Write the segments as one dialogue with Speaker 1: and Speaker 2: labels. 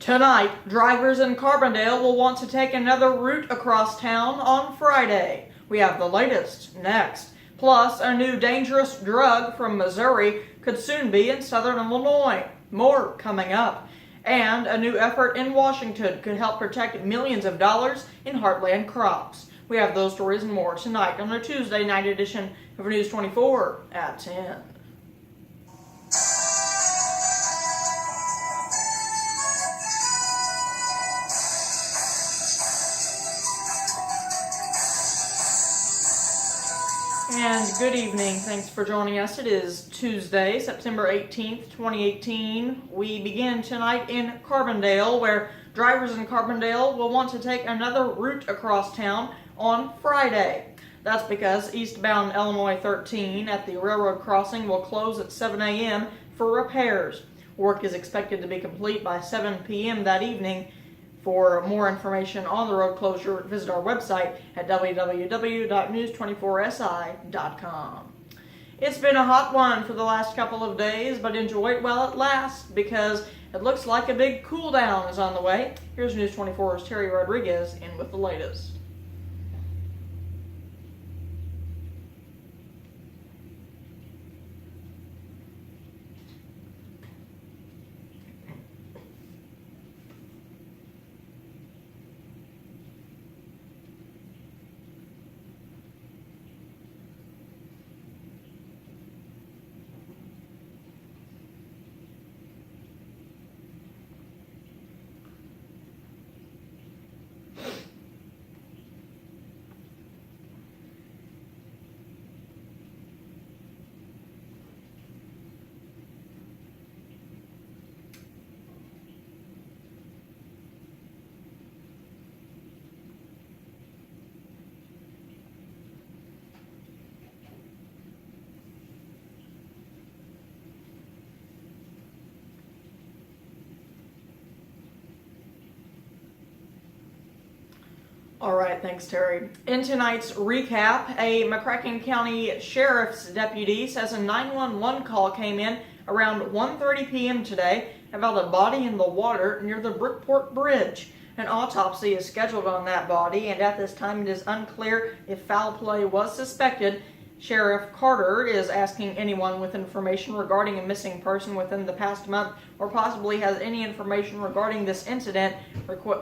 Speaker 1: Tonight, drivers in Carbondale will want to take another route across town on Friday. We have the latest next. Plus, a new dangerous drug from Missouri could soon be in southern Illinois. More coming up. And a new effort in Washington could help protect millions of dollars in heartland crops. We have those stories and more tonight on the Tuesday night edition of News 24 at 10. And good evening. Thanks for joining us. It is Tuesday, September 18th, 2018. We begin tonight in Carbondale, where drivers in Carbondale will want to take another route across town on Friday. That's because eastbound Illinois 13 at the railroad crossing will close at 7 a.m. for repairs. Work is expected to be complete by 7 p.m. that evening. For more information on the road closure, visit our website at www.news24si.com. It's been a hot one for the last couple of days, but enjoy it while it lasts because it looks like a big cool down is on the way. Here's News 24's Terry Rodriguez in with the latest. All right, thanks, Terry. In tonight's recap, a McCracken County Sheriff's deputy says a 911 call came in around 1:30 p.m. today about a body in the water near the Brookport Bridge. An autopsy is scheduled on that body, and at this time it is unclear if foul play was suspected. Sheriff Carter is asking anyone with information regarding a missing person within the past month or possibly has any information regarding this incident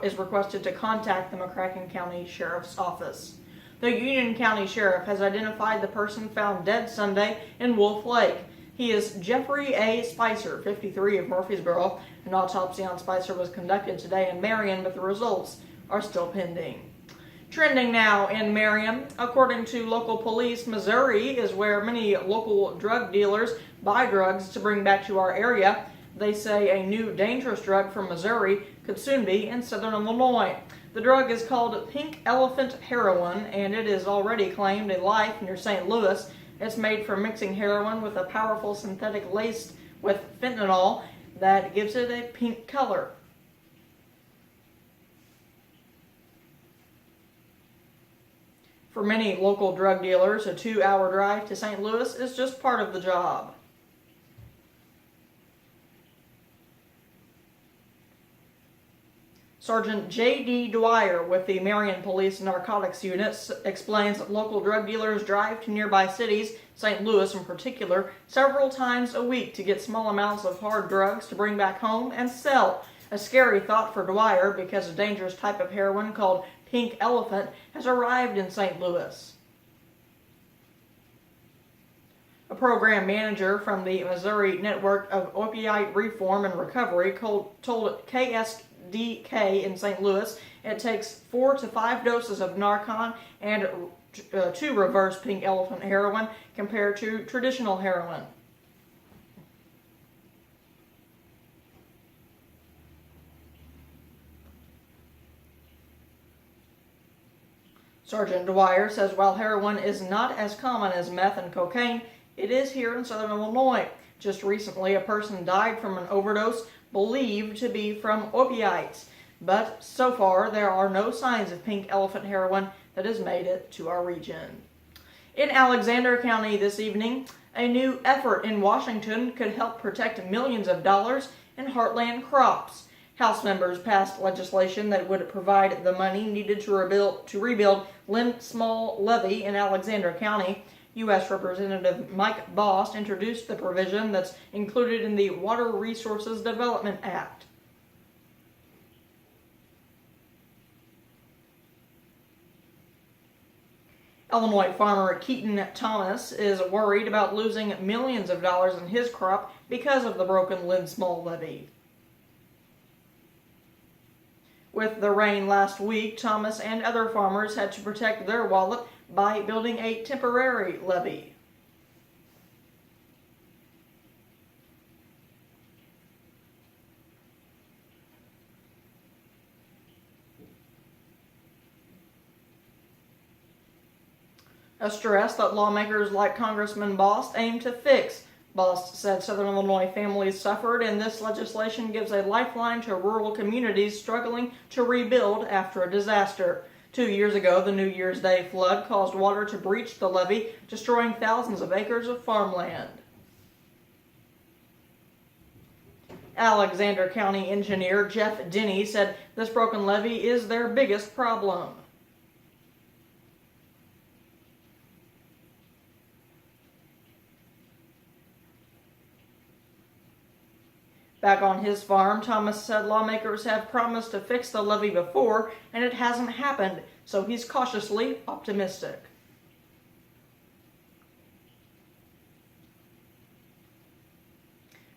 Speaker 1: is requested to contact the McCracken County Sheriff's Office. The Union County Sheriff has identified the person found dead Sunday in Wolf Lake. He is Jeffrey A. Spicer, 53, of Murfreesboro. An autopsy on Spicer was conducted today in Marion, but the results are still pending. Trending now in Marion, according to local police, Missouri is where many local drug dealers buy drugs to bring back to our area. They say a new dangerous drug from Missouri could soon be in southern Illinois. The drug is called pink elephant heroin, and it is already claimed a life near St. Louis. It's made from mixing heroin with a powerful synthetic laced with fentanyl that gives it a pink color. For many local drug dealers, a 2-hour drive to St. Louis is just part of the job. Sergeant J.D. Dwyer with the Marion Police Narcotics Unit explains that local drug dealers drive to nearby cities, St. Louis in particular, several times a week to get small amounts of hard drugs to bring back home and sell. A scary thought for Dwyer because a dangerous type of heroin called pink elephant has arrived in St. Louis. A program manager from the Missouri Network of Opioid Reform and Recovery told KSDK in St. Louis it takes 4 to 5 doses of Narcan and to reverse pink elephant heroin compared to traditional heroin. Sergeant Dwyer says while heroin is not as common as meth and cocaine, it is here in southern Illinois. Just recently, a person died from an overdose believed to be from opioids. But so far, there are no signs of pink elephant heroin that has made it to our region. In Alexander County this evening, a new effort in Washington could help protect millions of dollars in heartland crops. House members passed legislation that would provide the money needed to rebuild Lynn Small Levee in Alexander County. U.S. Representative Mike Bost introduced the provision that's included in the Water Resources Development Act. Illinois farmer Keaton Thomas is worried about losing millions of dollars in his crop because of the broken Lynn Small Levee. With the rain last week, Thomas and other farmers had to protect their wallet by building a temporary levee. A stress that lawmakers like Congressman Bost aim to fix. Bost said Southern Illinois families suffered, and this legislation gives a lifeline to rural communities struggling to rebuild after a disaster. 2 years ago, the New Year's Day flood caused water to breach the levee, destroying thousands of acres of farmland. Alexander County engineer Jeff Denny said this broken levee is their biggest problem. Back on his farm, Thomas said lawmakers have promised to fix the levee before, and it hasn't happened, so he's cautiously optimistic.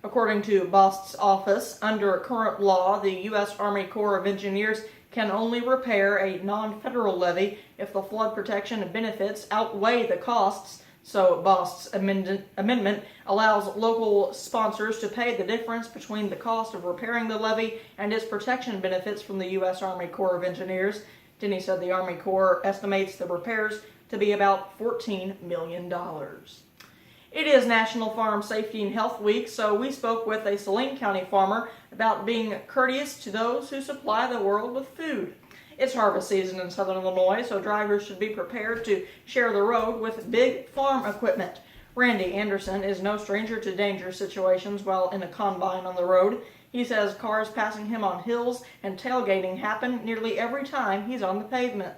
Speaker 1: According to Bost's office, under current law, the U.S. Army Corps of Engineers can only repair a non-federal levee if the flood protection benefits outweigh the costs. So Bost's amendment allows local sponsors to pay the difference between the cost of repairing the levee and its protection benefits from the U.S. Army Corps of Engineers. Denny said the Army Corps estimates the repairs to be about $14 million. It is National Farm Safety and Health Week, so we spoke with a Saline County farmer about being courteous to those who supply the world with food. It's harvest season in Southern Illinois, so drivers should be prepared to share the road with big farm equipment. Randy Anderson is no stranger to dangerous situations while in a combine on the road. He says cars passing him on hills and tailgating happen nearly every time he's on the pavement.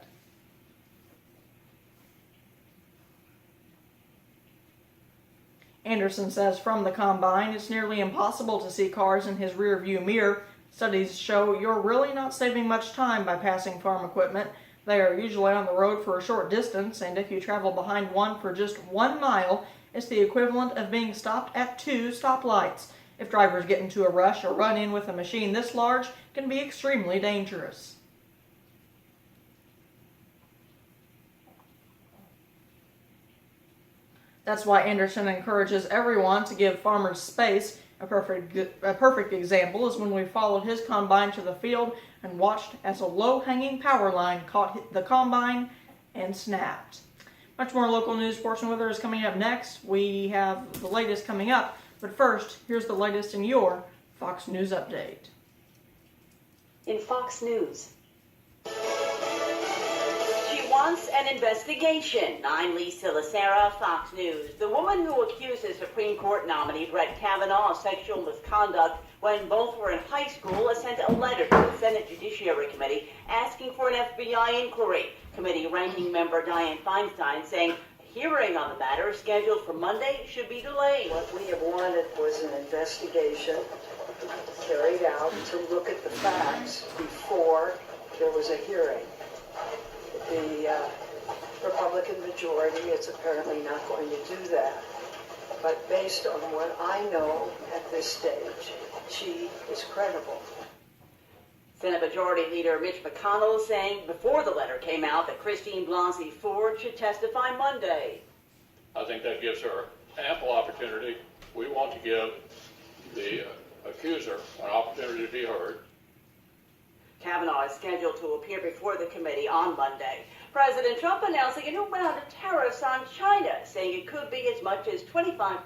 Speaker 1: Anderson says from the combine, it's nearly impossible to see cars in his rearview mirror. Studies show you're really not saving much time by passing farm equipment. They are usually on the road for a short distance, and if you travel behind one for just 1 mile, it's the equivalent of being stopped at 2 stoplights. If drivers get into a rush or run in with a machine this large, it can be extremely dangerous. That's why Anderson encourages everyone to give farmers space. A perfect example is when we followed his combine to the field and watched as a low-hanging power line caught the combine and snapped. Much more local news, sports, and weather is coming up next. We have the latest coming up, but first, here's the latest in your Fox News update.
Speaker 2: In Fox News. Wants an investigation. I'm Lisa Lacera, Fox News. The woman who accuses Supreme Court nominee Brett Kavanaugh of sexual misconduct when both were in high school has sent a letter to the Senate Judiciary Committee asking for an FBI inquiry. Committee ranking member Dianne Feinstein saying a hearing on the matter scheduled for Monday should be delayed.
Speaker 3: What we have wanted was an investigation carried out to look at the facts before there was a hearing. The Republican majority is apparently not going to do that. But based on what I know at this stage, she is credible.
Speaker 2: Senate Majority Leader Mitch McConnell saying before the letter came out that Christine Blasey Ford should testify Monday.
Speaker 4: I think that gives her ample opportunity. We want to give the accuser an opportunity to be heard.
Speaker 2: Kavanaugh is scheduled to appear before the committee on Monday. President Trump announcing a new round of tariffs on China, saying it could be as much as 25%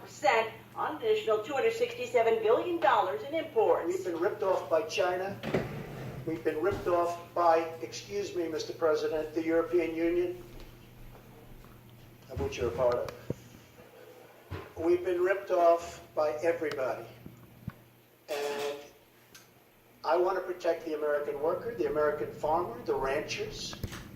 Speaker 2: on an additional $267 billion in imports.
Speaker 5: We've been ripped off by China. We've been ripped off by, excuse me, Mr. President, the European Union, of which you're a part of. We've been ripped off by everybody. And I want to protect the American worker, the American farmer, the ranchers,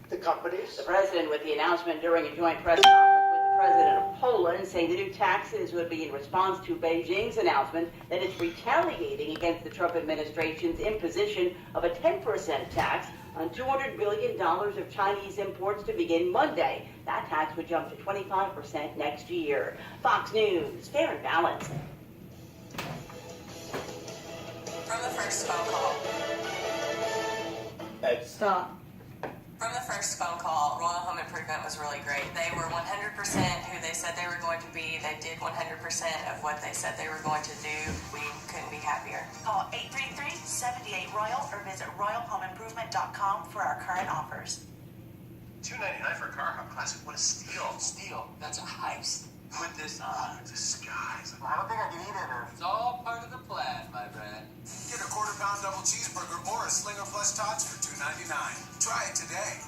Speaker 5: the companies.
Speaker 2: The president with the announcement during a joint press conference with the president of Poland, saying the new taxes would be in response to Beijing's announcement that it's retaliating against the Trump administration's imposition of a 10% tax on $200 billion of Chinese imports to begin Monday. That tax would jump to 25% next year. Fox News, fair and balanced.
Speaker 6: From the first phone call.
Speaker 1: Stop.
Speaker 6: From the first phone call, Royal Home Improvement was really great. They were 100% who they said they were going to be. They did 100% of what they said they were going to do. We couldn't be happier.
Speaker 7: Call 833-78-ROYAL or visit royalhomeimprovement.com for our current offers.
Speaker 8: $2.99 for a car hub classic. What a steal. Steal. That's a heist. Put this on. Disguise. I don't think I can eat it. It's all part of the plan, my friend.
Speaker 9: Get a quarter-pound double cheeseburger or a Slinger Plus Tots for $2.99. Try it today.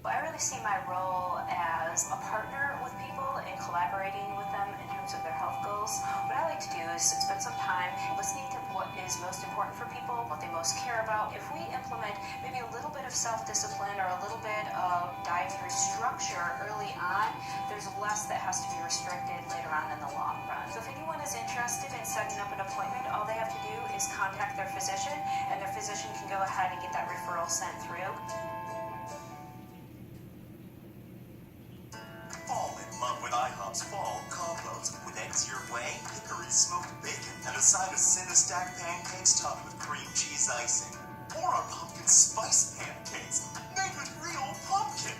Speaker 10: I really see my role as a partner with people and collaborating with them in terms of their health goals. What I like to do is spend some time listening to what is most important for people, what they most care about. If we implement maybe a little bit of self-discipline or a little bit of dietary structure early on, there's less that has to be restricted later on in the long run. So if anyone is interested in setting up an appointment, all they have to do is contact their physician, and their physician can go ahead and get that referral sent through.
Speaker 8: Fall in love with IHOP's fall combos. With eggs your way, hickory smoked bacon, and a side of Cinestack pancakes topped with cream cheese icing. Or our pumpkin spice pancakes, made with real pumpkin.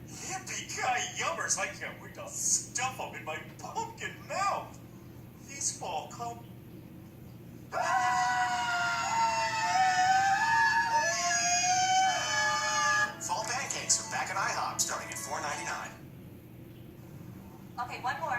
Speaker 8: Yippee-ki-yummers! I can't wait to stuff them in my pumpkin mouth. These fall Fall pancakes are back at IHOP, starting at $4.99.
Speaker 10: Okay, one more.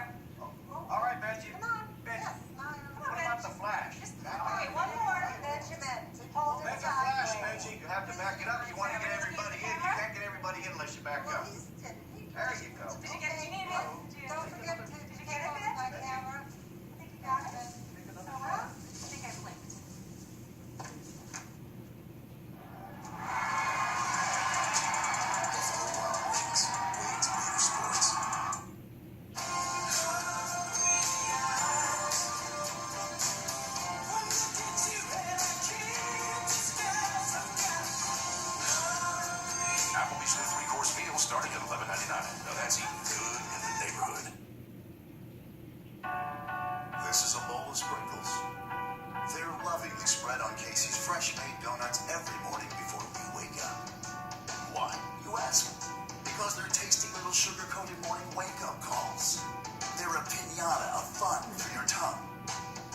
Speaker 8: All right, Benji.
Speaker 10: Come on.
Speaker 8: Benji.
Speaker 10: Yes.
Speaker 8: What about the flash?
Speaker 10: Okay, one more. Benjamin. Hold it
Speaker 8: Make a flash, Benji. You have to back it up. You want to get everybody in. You can't get everybody in unless you back up. There you go.
Speaker 10: Did you get it? You need it. Don't forget. Did you get it? My camera. I think you got it. I think I blinked.
Speaker 9: Applebee's new three-course meal starting at $11.99. Now that's eating good in the neighborhood.
Speaker 8: This is a bowl of sprinkles. They're lovingly spread on Casey's fresh-made donuts every morning before we wake up. Why, you ask? Because they're tasty little sugar-coated morning wake-up calls. They're a piñata of fun for your tongue.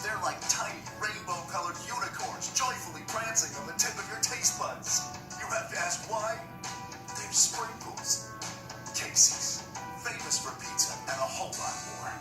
Speaker 8: They're like tiny rainbow-colored unicorns joyfully prancing on the tip of your taste buds. You have to ask why? They're sprinkles. Casey's, famous for pizza and a whole lot more.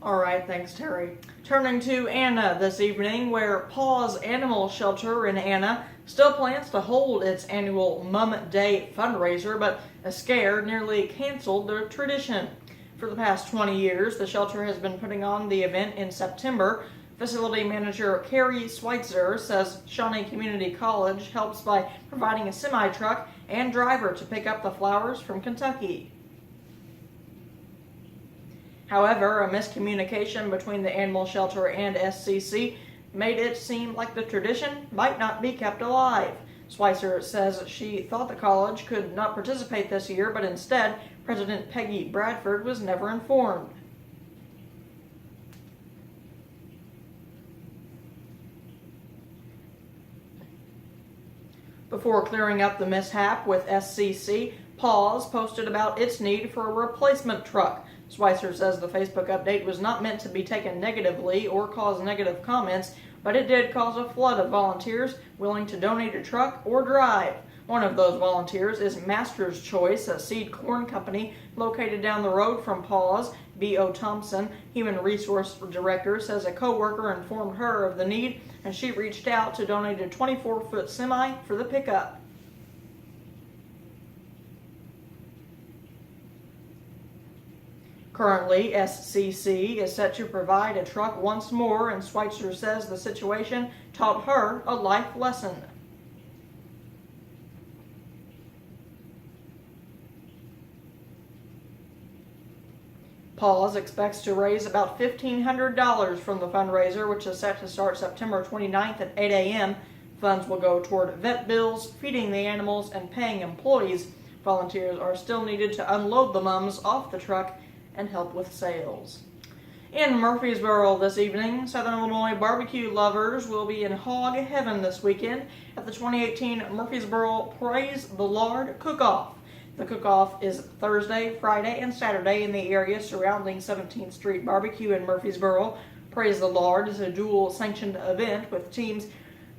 Speaker 1: All right, thanks, Terry. Turning to Anna this evening, where Paws Animal Shelter in Anna still plans to hold its annual Mum Day fundraiser, but a scare nearly canceled the tradition. For the past 20 years, the shelter has been putting on the event in September. Facility manager Carrie Schweitzer says Shawnee Community College helps by providing a semi-truck and driver to pick up the flowers from Kentucky. However, a miscommunication between the animal shelter and SCC made it seem like the tradition might not be kept alive. Schweitzer says she thought the college could not participate this year, but instead, President Peggy Bradford was never informed. Before clearing up the mishap with SCC, Paws posted about its need for a replacement truck. Schweitzer says the Facebook update was not meant to be taken negatively or cause negative comments, but it did cause a flood of volunteers willing to donate a truck or drive. One of those volunteers is Master's Choice, a seed corn company located down the road from Paws. B.O. Thompson, Human Resource Director, says a co-worker informed her of the need, and she reached out to donate a 24-foot semi for the pickup. Currently, SCC is set to provide a truck once more, and Schweitzer says the situation taught her a life lesson. Paws expects to raise about $1,500 from the fundraiser, which is set to start September 29th at 8 a.m. Funds will go toward vet bills, feeding the animals, and paying employees. Volunteers are still needed to unload the mums off the truck and help with sales. In Murfreesboro this evening, Southern Illinois barbecue lovers will be in hog heaven this weekend at the 2018 Murfreesboro Praise the Lord Cook-Off. The cook-off is Thursday, Friday, and Saturday in the area surrounding 17th Street Barbecue in Murfreesboro. Praise the Lord is a dual-sanctioned event with teams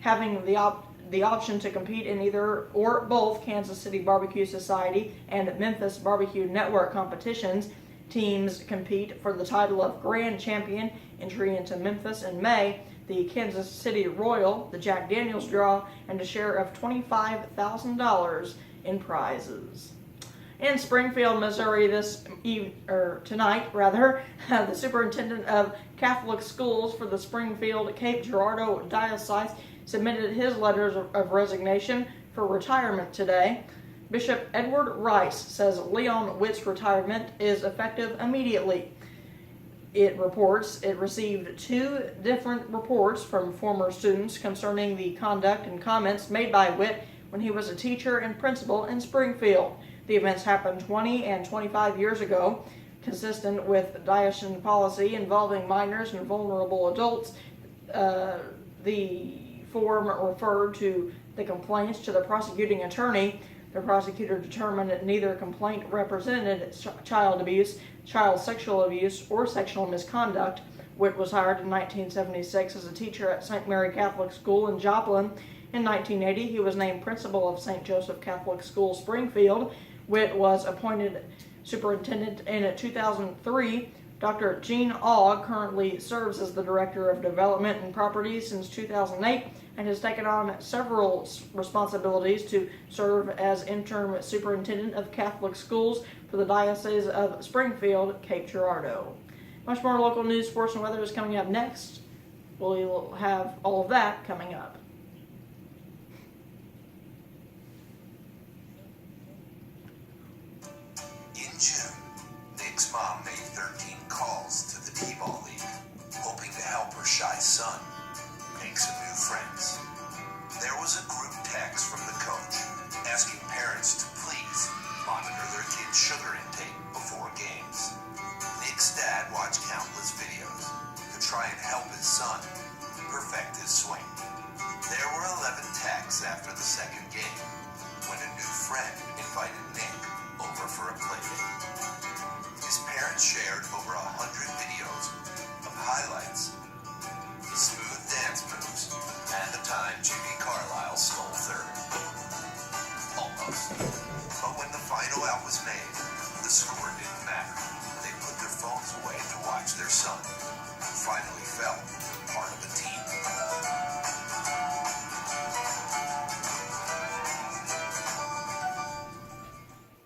Speaker 1: having the option to compete in either or both Kansas City Barbecue Society and Memphis Barbecue Network competitions. Teams compete for the title of Grand Champion, entry into Memphis in May, the Kansas City Royal, the Jack Daniels Draw, and a share of $25,000 in prizes. In Springfield, Missouri tonight, the superintendent of Catholic schools for the Springfield Cape Girardeau Diocese submitted his letters of resignation for retirement today. Bishop Edward Rice says Leon Witt's retirement is effective immediately. It received 2 different reports from former students concerning the conduct and comments made by Witt when he was a teacher and principal in Springfield. The events happened 20 and 25 years ago. Consistent with diocesan policy involving minors and vulnerable adults, the form referred to the complaints to the prosecuting attorney. The prosecutor determined that neither complaint represented child abuse, child sexual abuse, or sexual misconduct. Witt was hired in 1976 as a teacher at St. Mary Catholic School in Joplin. In 1980, he was named principal of St. Joseph Catholic School, Springfield. Witt was appointed superintendent in 2003. Dr. Gene Ogg currently serves as the Director of Development and Property since 2008 and has taken on several responsibilities to serve as interim superintendent of Catholic schools for the Diocese of Springfield, Cape Girardeau. Much more local news, sports, and weather is coming up next. We'll have all of that coming up.
Speaker 8: In June, Nick's mom made 13 calls to the T-ball league, hoping to help her shy son make some new friends. There was a group text from the coach asking parents to please monitor their kids' sugar intake before games. Nick's dad watched countless videos to try and help his son perfect his swing. There were 11 texts after the second game when a new friend invited Nick over for a playdate. His parents shared over 100 videos of highlights, the smooth dance moves, and the time Jimmy Carlisle stole third. Almost. But when the final out was made, the score didn't matter. They put their phones away to watch their son. finally fell.